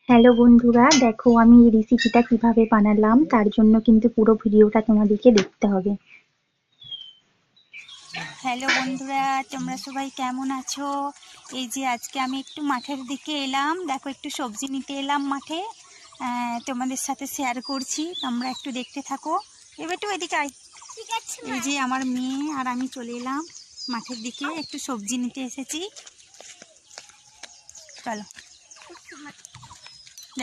Hello বন্ধুরা, দেখো আমি এই রেসিপিটা কিভাবে বানালাম। তার জন্য কিন্তু পুরো ভিডিওটা তোমাদেরকে দেখতে হবে। হ্যালো বন্ধুরা, তোমরা সবাই কেমন আছো? এই যে আজকে আমি একটু মাঠের দিকে এলাম, দেখো একটু সবজি নিতে এলাম মাঠে। তোমাদের সাথে শেয়ার করছি, তোমরা একটু দেখতে থাকো। এবার একটু এদিকে আয়। ঠিক আছে। এই যে আমার মেয়ে আর আমি চলে এলাম মাঠের দিকে, একটু সবজি নিতে এসেছি। চলো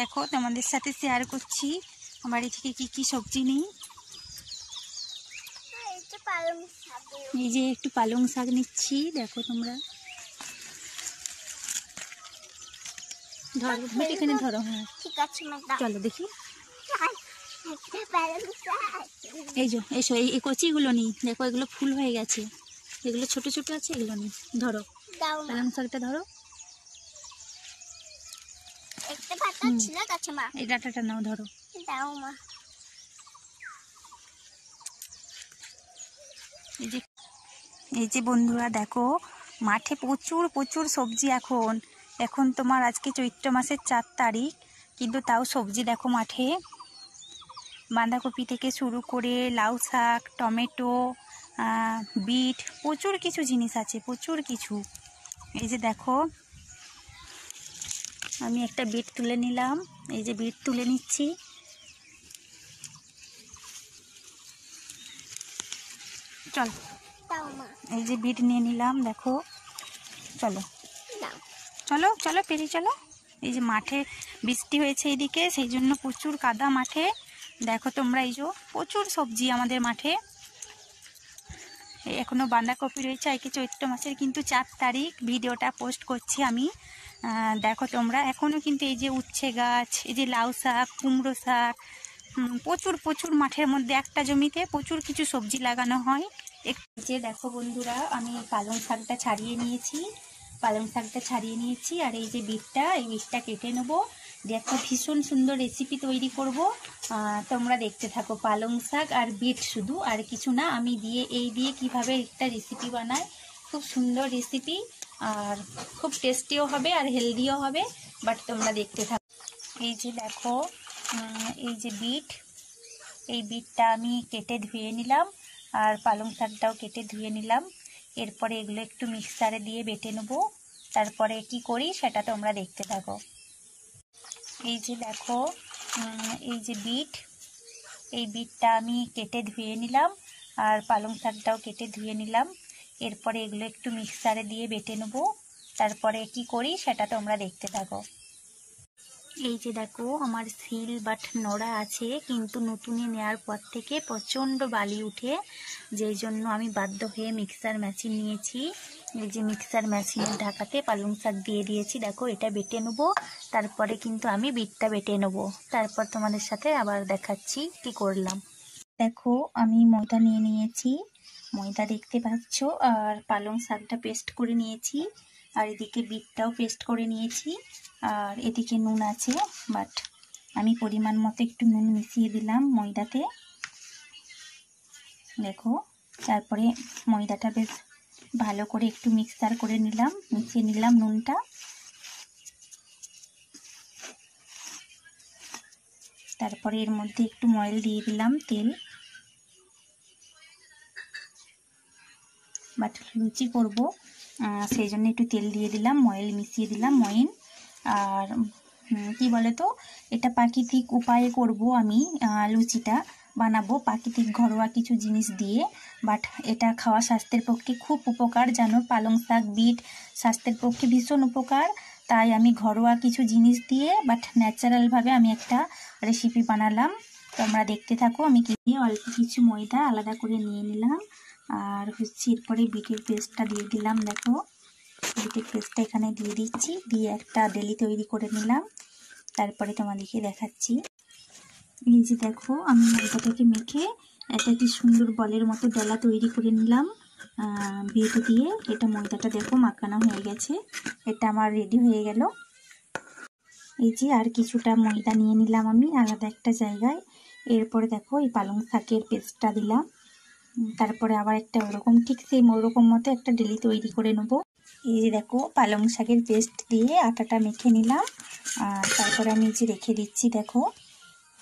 দেখো, তোমাদের সাথে শেয়ার করছি বাড়ি থেকে কি কি সবজি নিই। এই যে একটু পালং শাক নিচ্ছি, দেখো তোমরা ধরো, এখানে ধরো। হ্যাঁ ঠিক আছে, চলো দেখি। এই যে এসো, এই কচিগুলো নিই, দেখো এগুলো ফুল হয়ে গেছে, এগুলো ছোট ছোট আছে, এগুলো নিই। ধরো পালং শাকটা ধরো। এই ডাঁটাটা নাও, ধরো। এই যে বন্ধুরা দেখো, মাঠে প্রচুর প্রচুর সবজি। এখন তোমার আজকে চৈত্র মাসের 4 তারিখ, কিন্তু তাও সবজি দেখো মাঠে। বাঁধাকপি থেকে শুরু করে লাউ শাক, টমেটো, বিট, প্রচুর কিছু জিনিস আছে, প্রচুর কিছু। এই যে দেখো, আমি একটা বিট তুলে নিলাম, এই যে বিট তুলে নিচ্ছি। চল, এই যে বিট নিয়ে নিলাম, দেখো। চলো চলো চলো, পেরিয়ে চলো। এই যে মাঠে বৃষ্টি হয়েছে এইদিকে, সেই জন্য প্রচুর কাদা মাঠে। দেখো তোমরা, এই যে প্রচুর সবজি আমাদের মাঠে। এখনো বাঁধাকপি রয়েছে, আজকে চৈত্র মাসের কিন্তু 4 তারিখ, ভিডিওটা পোস্ট করছি আমি। দেখো তোমরা, এখনো কিন্তু এই যে উচ্ছে গাছ, এই যে লাউ শাক, কুমড়ো শাক, প্রচুর প্রচুর মাঠের মধ্যে একটা জমিতে প্রচুর কিছু সবজি লাগানো হয়। যে দেখো বন্ধুরা, আমি পালং শাকটা ছাড়িয়ে নিয়েছি, আর এই যে বিটটা, এই বিটটা কেটে নেবো, দিয়ে একটা ভীষণ সুন্দর রেসিপি তৈরি করব। তোমরা দেখতে থাকো। পালং শাক আর বিট শুধু, আর কিছু না। আমি এই দিয়ে কিভাবে একটা রেসিপি বানাই, খুব সুন্দর রেসিপি, আর খুব টেস্টিও হবে আর হেলদিও হবে। বাট তোমরা দেখতে থাকো। এই যে দেখো, এই যে এই বিটটা আমি কেটে ধুয়ে নিলাম, আর পালং শাকটাও কেটে ধুয়ে নিলাম। এরপরে এগুলো একটু মিক্সারে দিয়ে বেটে নেবো। তারপরে কি করি সেটা তোমরা দেখতে থাকো। এই যে দেখো, এই যে এই বিটটা আমি কেটে ধুয়ে নিলাম, আর পালং শাকটাও কেটে ধুয়ে নিলাম। এরপরে এগুলো একটু মিক্সারে দিয়ে বেটে নেবো। তারপরে কি করি সেটা তোমরা দেখতে থাকো। এই যে দেখো, আমার সিল বাট নোড়া আছে, কিন্তু নতুনে নেওয়ার পর থেকে প্রচণ্ড বালি উঠে, যেই জন্য আমি বাধ্য হয়ে মিক্সার মেশিন নিয়েছি। এই যে মিক্সার মেশিনের ঢাকাতে পালং শাক দিয়ে দিয়েছি। দেখো, এটা বেটে নেবো, তারপরে কিন্তু আমি বিটটা বেটে নেবো। তারপর তোমাদের সাথে আবার দেখাচ্ছি কি করলাম। দেখো, আমি ময়দা নিয়ে নিয়েছি, ময়দা দেখতে পাচ্ছ, আর পালং শাকটা পেস্ট করে নিয়েছি, আর এদিকে বিটটাও পেস্ট করে নিয়েছি, আর এদিকে নুন আছে, বাট আমি পরিমাণ মতো একটু নুন মিশিয়ে দিলাম ময়দাতে। দেখো, তারপরে ময়দাটা বেশ ভালো করে একটু মিশিয়ে নিলাম নুনটা। তারপরে এর মধ্যে একটু ময়েল দিয়ে দিলাম, তেল। বাট লুচি করব, সেই জন্য একটু তেল দিয়ে দিলাম, ময়েল মিশিয়ে দিলাম, ময়েন। আর কি বলে তো, এটা প্রাকৃতিক উপায়ে করব আমি, লুচিটা বানাবো প্রাকৃতিক ঘরোয়া কিছু জিনিস দিয়ে। বাট এটা খাওয়া স্বাস্থ্যের পক্ষে খুব উপকার, জানো, পালং শাক, বিট স্বাস্থ্যের পক্ষে ভীষণ উপকার। তাই আমি ঘরোয়া কিছু জিনিস দিয়ে, বাট ন্যাচারালভাবে আমি একটা রেসিপি বানালাম। তোমরা দেখতে থাকো। আমি অল্প কিছু ময়দা আলাদা করে নিয়ে নিলাম, আর এরপরে বিটের পেস্টটা দিয়ে দিলাম। দেখো, বিটের পেস্টটা এখানে দিয়ে দিচ্ছি, দিয়ে একটা ডেলি তৈরি করে নিলাম। তারপরে তোমাদেরকে দেখাচ্ছি। এই যে দেখো, আমি ময়দাটাকে মেখে একটা কি সুন্দর বলের মতো ডলা তৈরি করে নিলাম বিট দিয়ে। এটা ময়দাটা দেখো মাখানো হয়ে গেছে, এটা আমার রেডি হয়ে গেল। এই যে আর কিছুটা ময়দা নিয়ে নিলাম আমি আলাদা একটা জায়গায়। এরপরে দেখো, এই পালং শাকের পেস্টটা দিলাম, তারপরে আবার একটা ওরকম ঠিক সেম ওরকম মতো একটা ডেলি তৈরি করে নেব। এই যে দেখো পালং শাকের পেস্ট দিয়ে আটাটা মেখে নিলাম, আর তারপরে আমি যে রেখে দিচ্ছি। দেখো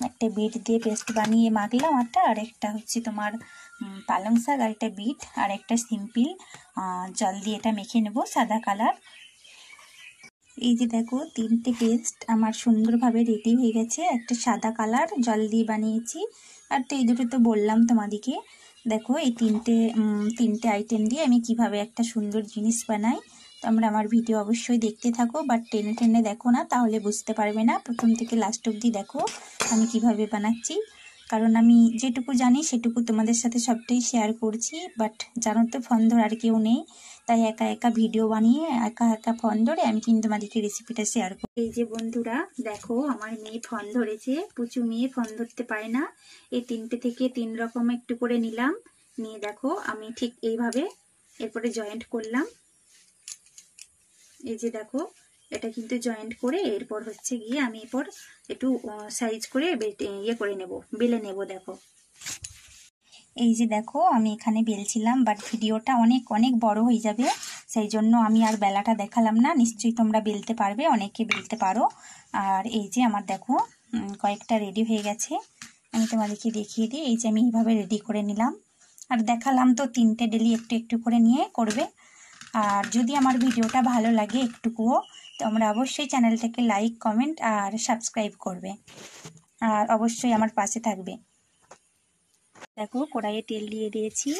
একটা বিট দিয়ে পেস্ট বানিয়ে মাখলাম আটা, আর একটা হচ্ছে তোমার পালং শাক, আর একটা বিট, আর একটা সিম্পল জল দিয়ে এটা মেখে নেব সাদা কালার। এই যে দেখো 3টে পেস্ট আমার সুন্দরভাবে রেডি হয়ে গেছে। একটা সাদা কালার জল দিয়ে বানিয়েছি, আর তো এই দুটো তো বললাম তোমাদেরকে। দেখো এই তিনটে আইটেম দিয়ে আমি কিভাবে একটা সুন্দর জিনিস বানাই। তোমরা আমার ভিডিও অবশ্যই দেখতে থাকো, বাট টেনে টেনে দেখো না, তাহলে বুঝতে পারবে না। প্রথম থেকে লাস্ট অবধি দেখো আমি কিভাবে বানাচ্ছি, কারণ আমি যেটুকু জানি সেটুকু তোমাদের সাথে সবটাই শেয়ার করছি। বাট জানো তো ফোন ধরে আর কেউ নেই, তাই একা একা ভিডিও বানিয়ে একা একা ফোন ধরে আমি কিন্তু তোমাদেরকে রেসিপিটা শেয়ার করি। এই যে বন্ধুরা দেখো আমার মেয়ে ফোন ধরেছে, পুচু মেয়ে ফোন ধরতে পারে না। এই 3টে থেকে 3 রকম একটু করে নিলাম, নিয়ে দেখো আমি ঠিক এইভাবে এরপরে জয়েন্ট করলাম। এই যে দেখো এটা কিন্তু জয়েন্ট করে এরপর হচ্ছে গিয়ে আমি এরপর একটু সাইজ করে ইয়ে করে নেব, বেলে নেব। দেখো এই যে দেখো আমি এখানে বেলছিলাম, বাট ভিডিওটা অনেক অনেক বড় হয়ে যাবে, সেই জন্য আমি আর বেলাটা দেখালাম না। নিশ্চয়ই তোমরা বেলতে পারবে, অনেকে বেলতে পারো। আর এই যে আমার দেখো কয়েকটা রেডি হয়ে গেছে, আমি তোমাদেরকে দেখিয়ে দিই। এই যে আমি এইভাবে রেডি করে নিলাম, আর দেখালাম তো 3টে ডেলি একটু একটু করে নিয়ে করবে। আর যদি আমার ভিডিওটা ভালো লাগে একটুকুও, তোমরা অবশ্যই চ্যানেলটাকে লাইক কমেন্ট আর সাবস্ক্রাইব করবে, আর অবশ্যই আমার পাশে থাকবে। দেখো কড়াইয়ে তেল দিয়ে দিয়েছি,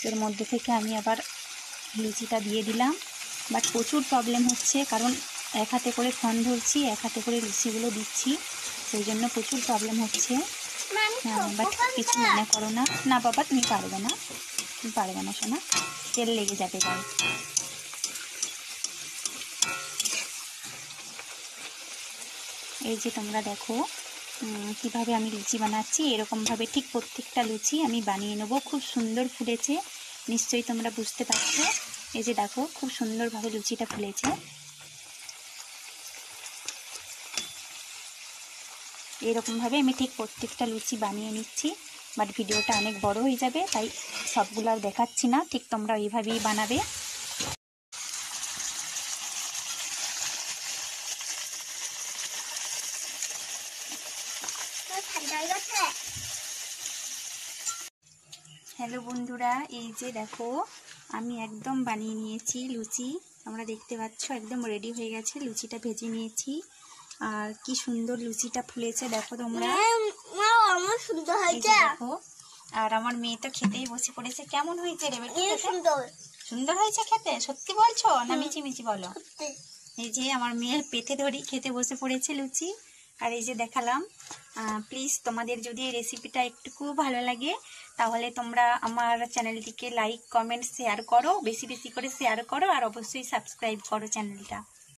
এর মধ্যে থেকে আমি আবার লুচিটা দিয়ে দিলাম। বাট প্রচুর প্রবলেম হচ্ছে, কারণ এক হাতে করে ফোন ধরছি, এক হাতে করে লুচিগুলো দিচ্ছি, সেই জন্য প্রচুর প্রবলেম হচ্ছে। বাট কিছু মনে করো না। না বাবা তুমি পারবে না, তুমি পারবে না শোনা, তেল লেগে যাবে গায়ে। এই যে তোমরা দেখো কিভাবে আমি লুচি বানাচ্ছি, এরকমভাবে ঠিক প্রত্যেকটা লুচি আমি বানিয়ে নেবো। খুব সুন্দর ফুলেছে, নিশ্চয়ই তোমরা বুঝতে পারছো। এই যে দেখো খুব সুন্দরভাবে লুচিটা ফুলেছে। এরকমভাবে আমি ঠিক প্রত্যেকটা লুচি বানিয়ে নিচ্ছি, বাট ভিডিওটা অনেক বড় হয়ে যাবে, তাই সবগুলো আর দেখাচ্ছি না। ঠিক তোমরা এইভাবেই বানাবে। হ্যালো বন্ধুরা, এই যে দেখো আমি একদম বানিয়ে নিয়েছি লুচি, তোমরা দেখতে পাচ্ছ একদম রেডি হয়ে গেছে। লুচিটা ভেজে নিয়েছি, আর কি সুন্দর লুচিটা ফুলেছে দেখো তোমরা, আমার সুন্দর হয়েছে। দেখো আর আমার মেয়ে তো খেতেই বসে পড়েছে। কেমন হয়েছে রে বেটি? সুন্দর সুন্দর হয়েছে খেতে? সত্যি বলছো না মিছি মিছি বলো? এই যে আমার মেয়ের পেটে ধরি খেতে বসে পড়েছে লুচি, আর এই যে দেখালাম। প্লিজ তোমাদের যদি এই রেসিপিটা একটুকু ভালো লাগে, তাহলে তোমরা আমার চ্যানেলটিকে লাইক কমেন্ট শেয়ার করো, বেশি বেশি করে শেয়ার করো, আর অবশ্যই সাবস্ক্রাইব করো চ্যানেলটা।